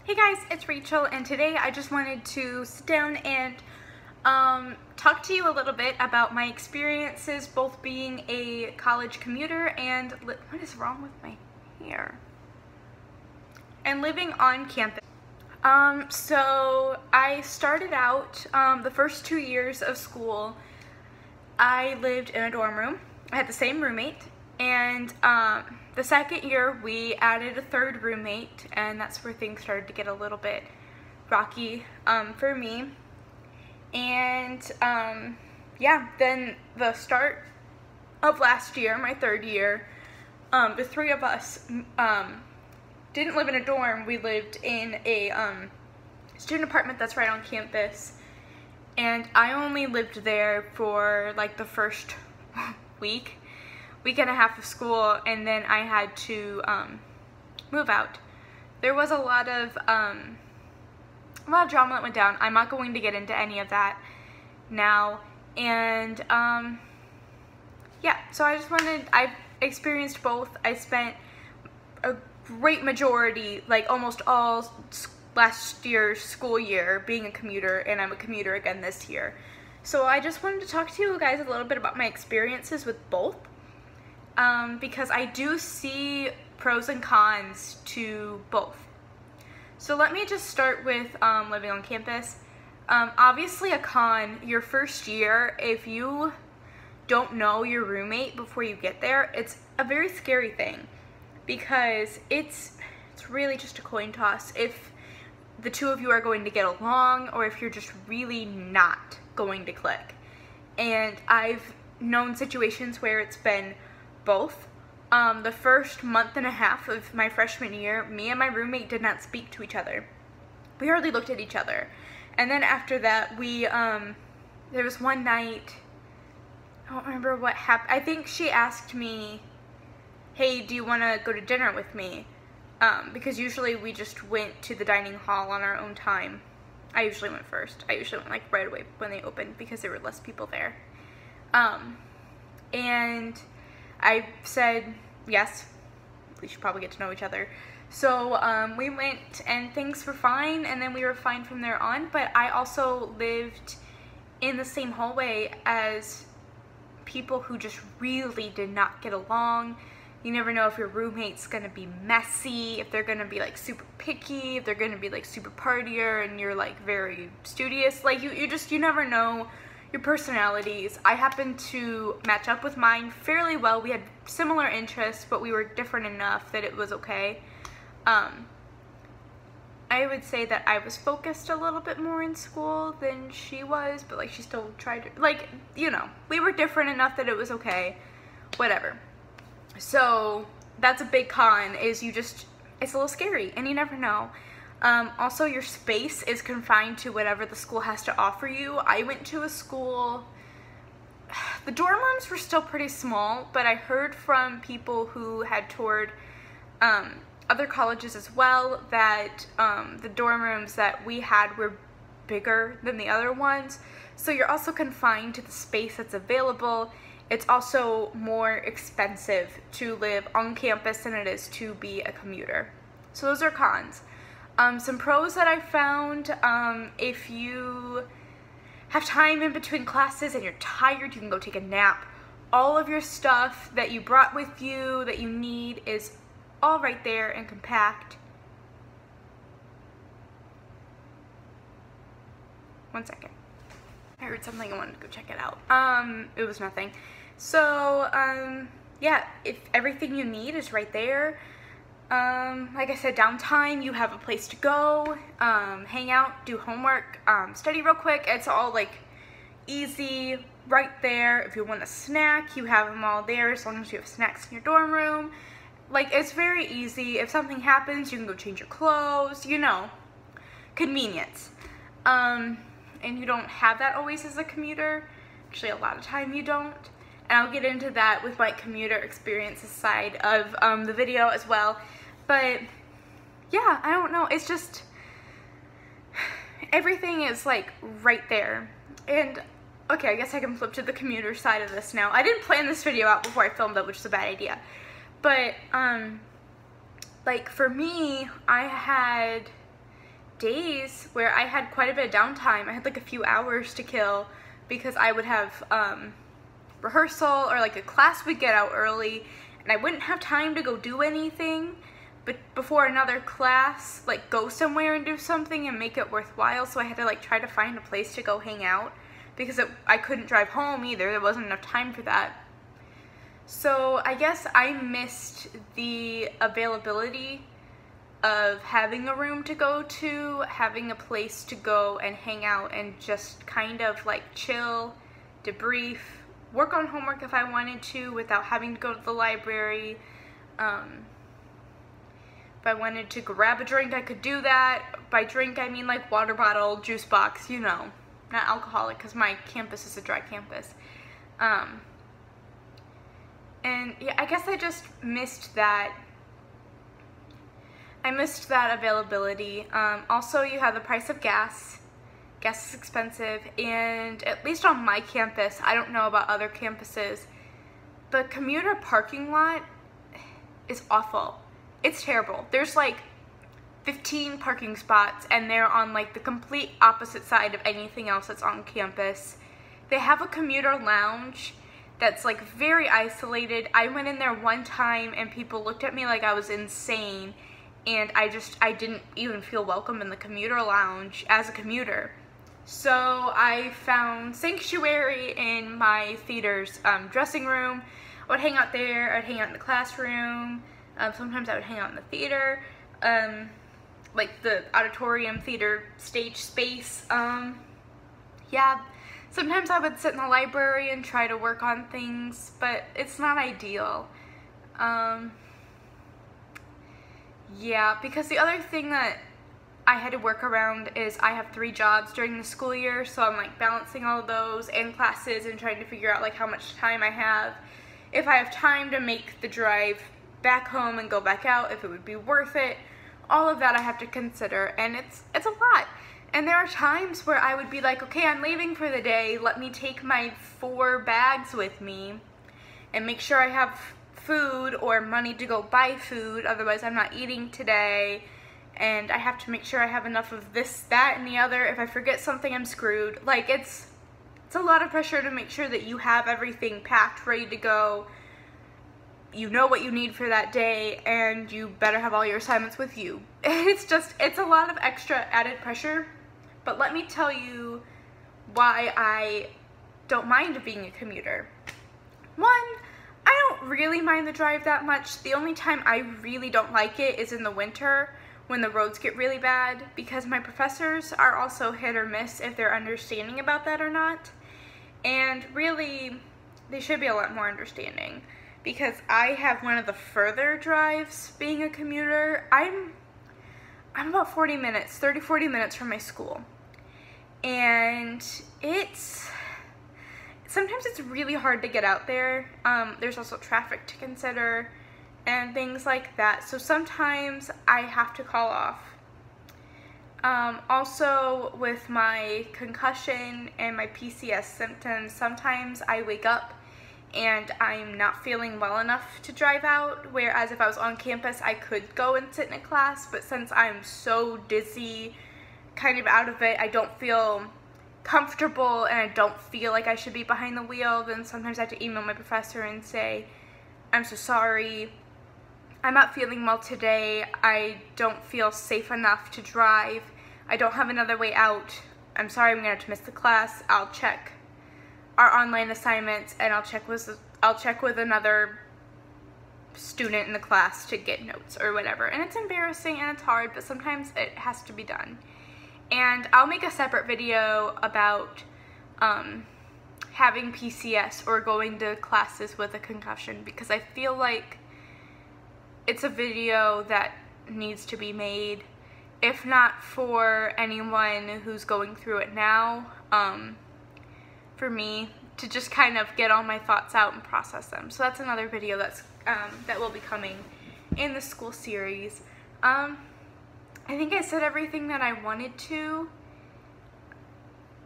Hey guys, it's Rachel, and today I just wanted to sit down and talk to you a little bit about my experiences both being a college commuter and what is wrong with my hair? And living on campus. So I started out the first 2 years of school. I lived in a dorm room. I had the same roommate, and the second year we added a third roommate, and that's where things started to get a little bit rocky for me. And yeah, then the start of last year, my third year, the three of us didn't live in a dorm. We lived in a student apartment that's right on campus, and I only lived there for like the first week and a half of school, and then I had to move out. There was a lot of drama that went down. I'm not going to get into any of that now. And yeah, so I've experienced both. I spent a great majority, like almost all last year's school year being a commuter, and I'm a commuter again this year. So I just wanted to talk to you guys a little bit about my experiences with both. Because I do see pros and cons to both. So let me just start with living on campus. Obviously a con, your first year, if you don't know your roommate before you get there, it's a very scary thing, because it's really just a coin toss if the two of you are going to get along or if you're just really not going to click. And I've known situations where it's been both. The first month and a half of my freshman year, me and my roommate did not speak to each other. We hardly looked at each other. And then after that, there was one night, I don't remember what happened. I think she asked me, hey, do you want to go to dinner with me? Because usually we just went to the dining hall on our own time. I usually went first. I usually went like right away when they opened because there were less people there. And I said yes, we should probably get to know each other. So we went and things were fine, and then we were fine from there on. But I also lived in the same hallway as people who just really did not get along. You never know if your roommate's gonna be messy, if they're gonna be like super picky, if they're gonna be like super partier and you're like very studious. Like you never know your personalities. I happened to match up with mine fairly well. We had similar interests, but we were different enough that it was okay. I would say that I was focused a little bit more in school than she was, but like she still tried to, like, you know, we were different enough that it was okay, whatever. So that's a big con, is it's a little scary and you never know. Also, your space is confined to whatever the school has to offer you. I went to a school, the dorm rooms were still pretty small, but I heard from people who had toured other colleges as well that the dorm rooms that we had were bigger than the other ones. So you're also confined to the space that's available. It's also more expensive to live on campus than it is to be a commuter. So those are cons. Some pros that I found, if you have time in between classes and you're tired, you can go take a nap. All of your stuff that you brought with you that you need is all right there and compact. One second. I heard something, I wanted to go check it out. It was nothing. So, yeah, if everything you need is right there. Like I said, downtime, you have a place to go, hang out, do homework, study real quick. It's all like easy right there. If you want a snack, you have them all there as long as you have snacks in your dorm room. Like, it's very easy. If something happens, you can go change your clothes, you know, convenience. And you don't have that always as a commuter. Actually, a lot of time you don't. And I'll get into that with my commuter experiences side of the video as well. But yeah, I don't know. It's just, everything is like right there. And okay, I guess I can flip to the commuter side of this now. I didn't plan this video out before I filmed it, which is a bad idea. But like for me, I had days where I had quite a bit of downtime. I had like a few hours to kill because I would have rehearsal, or like a class would get out early and I wouldn't have time to go do anything but before another class, like go somewhere and do something and make it worthwhile. So I had to like try to find a place to go hang out because I couldn't drive home either. There wasn't enough time for that. So I guess I missed the availability of having a room to go to, having a place to go and hang out and just kind of like chill, debrief, work on homework if I wanted to without having to go to the library. If I wanted to grab a drink, I could do that. By drink, I mean like water bottle, juice box, you know, not alcoholic because my campus is a dry campus. And yeah, I guess I just missed that. I missed that availability. Also, you have the price of gas. Gas is expensive, and at least on my campus, I don't know about other campuses, the commuter parking lot is awful. It's terrible. There's like 15 parking spots, and they're on like the complete opposite side of anything else that's on campus. They have a commuter lounge that's like very isolated. I went in there one time and people looked at me like I was insane, and I didn't even feel welcome in the commuter lounge as a commuter. So I found sanctuary in my theater's dressing room. I would hang out there, I'd hang out in the classroom, sometimes I would hang out in the theater, like the auditorium theater stage space. Yeah, sometimes I would sit in the library and try to work on things, but it's not ideal. Yeah, because the other thing that I had to work around is I have 3 jobs during the school year, so I'm like balancing all of those and classes and trying to figure out like how much time I have, if I have time to make the drive back home and go back out, if it would be worth it. All of that I have to consider, and it's a lot. And there are times where I would be like, okay, I'm leaving for the day, let me take my 4 bags with me and make sure I have food or money to go buy food, otherwise I'm not eating today, and I have to make sure I have enough of this, that, and the other. If I forget something, I'm screwed. Like, it's a lot of pressure to make sure that you have everything packed, ready to go. You know what you need for that day, and you better have all your assignments with you. It's a lot of extra added pressure, but let me tell you why I don't mind being a commuter. One, I don't really mind the drive that much. The only time I really don't like it is in the winter when the roads get really bad, because my professors are also hit or miss if they're understanding about that or not. And really, they should be a lot more understanding, because I have one of the further drives being a commuter. I'm about 40 minutes, 30-40 minutes from my school. And sometimes it's really hard to get out there. There's also traffic to consider and things like that. So sometimes I have to call off. Also, with my concussion and my PCS symptoms, sometimes I wake up and I'm not feeling well enough to drive out, whereas if I was on campus, I could go and sit in a class, but since I'm so dizzy, kind of out of it, I don't feel comfortable and I don't feel like I should be behind the wheel, then sometimes I have to email my professor and say, I'm so sorry, I'm not feeling well today, I don't feel safe enough to drive, I don't have another way out, I'm sorry, I'm going to have to miss the class, I'll check our online assignments and I'll check with another student in the class to get notes or whatever. And it's embarrassing and it's hard, but sometimes it has to be done. And I'll make a separate video about having PCS or going to classes with a concussion, because I feel like it's a video that needs to be made, if not for anyone who's going through it now, for me to just kind of get all my thoughts out and process them. So that's another video that will be coming in the school series. I think I said everything that I wanted to.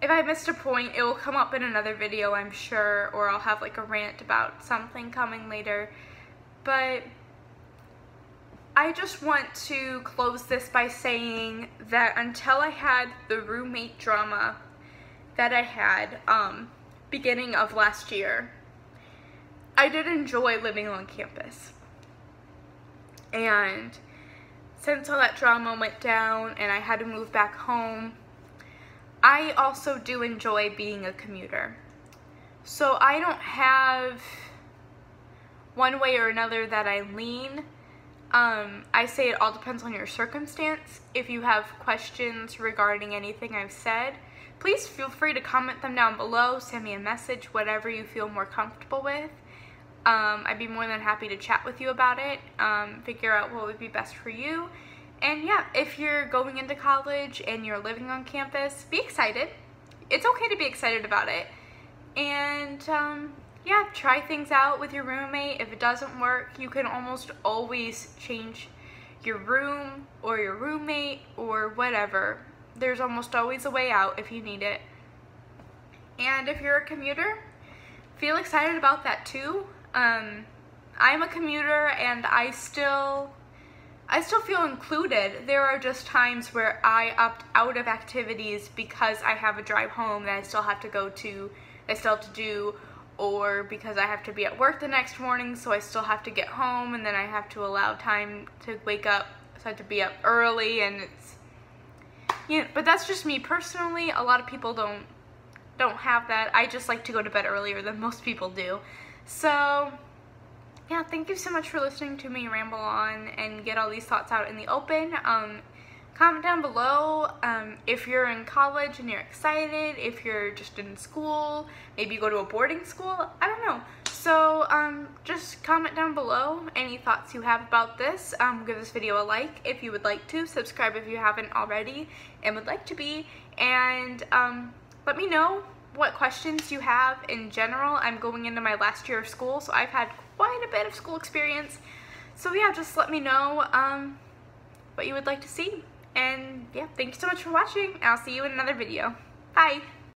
If I missed a point, it will come up in another video, I'm sure, or I'll have like a rant about something coming later. But I just want to close this by saying that until I had the roommate drama that I had beginning of last year, I did enjoy living on campus. And since all that drama went down and I had to move back home, I also do enjoy being a commuter. So I don't have one way or another that I lean. I say it all depends on your circumstance. If you have questions regarding anything I've said, please feel free to comment them down below, send me a message, whatever you feel more comfortable with. I'd be more than happy to chat with you about it, figure out what would be best for you. And yeah, if you're going into college and you're living on campus, be excited. It's okay to be excited about it. And yeah, try things out with your roommate. If it doesn't work, you can almost always change your room or your roommate or whatever. There's almost always a way out if you need it. And if you're a commuter, feel excited about that too. I'm a commuter and I still feel included. There are just times where I opt out of activities because I have a drive home that I still have to go to, I still have to do, or because I have to be at work the next morning, so I still have to get home, and then I have to allow time to wake up, so I have to be up early, and it's, you know, but that's just me personally. A lot of people don't have that. I just like to go to bed earlier than most people do. So yeah, thank you so much for listening to me ramble on and get all these thoughts out in the open. Comment down below if you're in college and you're excited, if you're just in school, maybe you go to a boarding school, I don't know. So just comment down below any thoughts you have about this. Give this video a like if you would like to, subscribe if you haven't already and would like to be, and let me know what questions you have in general. I'm going into my last year of school, so I've had quite a bit of school experience. So yeah, just let me know what you would like to see. And yeah, thank you so much for watching. I'll see you in another video. Bye!